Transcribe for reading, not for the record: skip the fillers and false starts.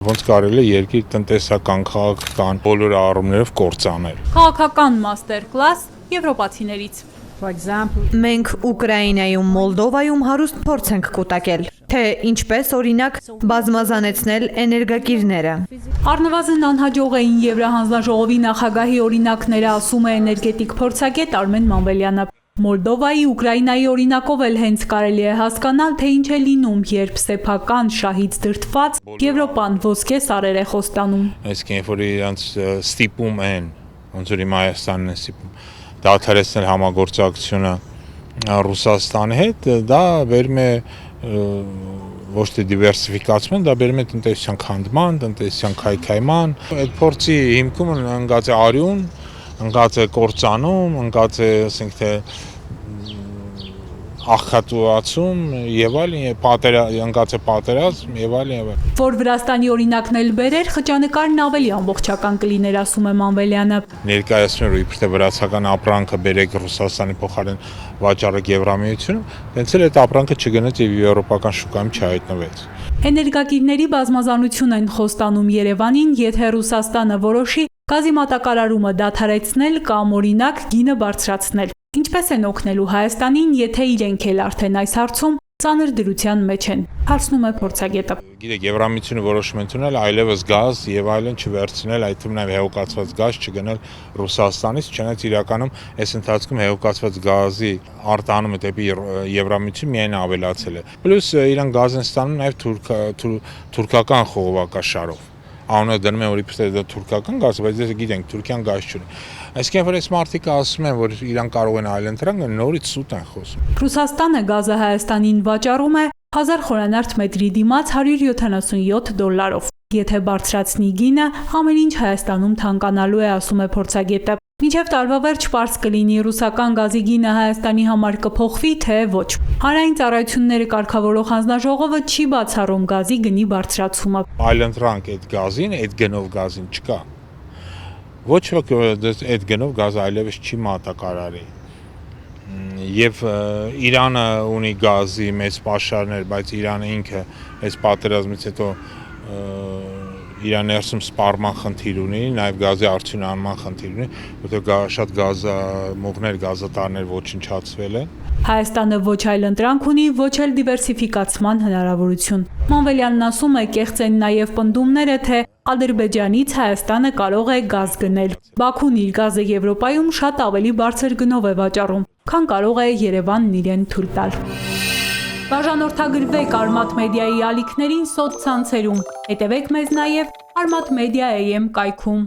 Ոնց կարելի է երկիր տնտեսական, քաղաքական բոլոր առումներով կործանել։ Քաղաքական մաստեր-կլաս եվրոպացիներից։ Մենք Ուկրաինայում, Մոլդովայում հարուստ փորձ ենք կուտակել, թե ինչպես օրինակ բազմազանեցնել էներգակիրները։ Առնվազն անհաջող էին Եվրահանձնաժողովի նախագահի օրինակները, ասում է էներգետիկ փորձագետ Արմեն Մանվելյանը։ Մոլդովայի, Ուկրաինայի օրինակով էլ հենց կարելի է հասկանալ, թե ինչ է լինում, երբ սեփական շահից դրդված Եվրոպան ոսկե սարեր է խոստանում։ Այսինքն, երբ որ իրանց ստիպում են, ոնց որ հիմա Հայաստանն է ստիպում, դադարեցնել համագործակցությունը Ռուսաստանի հետ, դա բերում է ոչ թե դիվերսիֆիկացման, դա բերում է տնտեսության քանդման, տնտեսության քայքայման։ Այդ փորձի հիմքում ընկած է արյուն, ընկած է կործանում, ընկած է, ասենք թե աղքատացում եւ այլն, ընկած է պատերազմ եւ այլն։ Որ Վրաստանի օրինակն էլ բերեր, խճանկարն ավելի ամբողջական կլիներ, ասում է Մանվելյանը։ Ներկայացնում է իբրև վրացական ապրանքը բերեք Ռուսաստանի փոխարեն վաճառեք Եվրամիությունում, հենց էլ այդ ապրանքը չգնաց եւ եվրոպական շուկայում չհայտնվեց։ Էներգակիրների բազմազանություն են խոստանում Երևանին, եթե Ռուսաստանը որոշի գազի մատակարարումը դադարեցնել կամ օրինակ գինը բարձրացնել։ Ինչպես են օգնելու Հայաստանին, եթե իրենք էլ արդեն այս հարցում ծանր դրության մեջ են, հարցնում է փորձագետը։ Գիտեք, Եվրամիությունը որոշում է ընդունել այլևս գազ եւ այլն չվերցնել, այդ թվում նաեւ հեղուկացված գազ չգնել Ռուսաստանից, չնայած իրականում այս ընթացքում հեղուկացված գազի արտահանումը դեպի Եվրամիություն միայն ավելացել է։ Պլյուս իրանք գազ են ստանում նաեւ թուրքական խողովակաշարով։ Անունը դնում են, որ իբրև դա թուրքական գազ, բայց դες գիտենք, Թուրքիան գազ չունի։ Այսինքն, որ այս մարդիկը ասում են, որ իրանք կարող են այլընտրանք, նորից սուտ են խոսում։ Ռուսաստանը գազը Հայաստանին վաճառում է 1000 խորանարդ մետրի դիմաց $177։ Եթե բարձրացնի գինը, ամեն ինչ Հայաստանում թանկանալու է, ասում է փորձագետը։ Մինչև տարվա վերջ պարզ կլինի ռուսական գազի գինը Հայաստանի համար կփոխվի, թե ոչ։ Հանրային ծառայությունները կարգավորող հանձնաժողովը չի բացառում գազի գնի բարձրացումը։ Այլընտրանք այդ գազին, այդ գնով գազին չկա։ Ոչ ոք այդ գնով գազը այլևս չի մատակարարի։ Եվ Իրանը ունի գազի մեծ պաշարներ, բայց Իրանը ինքը այս պատերազմից հետո Իրան ներսում սպառման խնդիր ունի, նաև գազի արդյունահանման խնդիր ունի, որտեղ շատ գազամուղներ, գազատարներ ոչնչացվել են։ Հայաստանը ոչ այլ ընտրանք ունի, ոչ էլ դիվերսիֆիկացման հնարավորություն։ Մանվելյանն ասում է, կեղծ են նաև պնդումները, թե Ադրբեջանից Հայաստանը կարող է գազ գնել։ Բաքուն իր գազը Եվրոպայում շատ ավելի բարձր գնով է վաճառում, քան կարող է Երևանն իրեն թույլ տալ։ Բաժանորդագրվեք Արմաթ մեդիայի ալիքներին սոցցանցերում, հետևեք մեզ նաև Armat Media AM կայքում։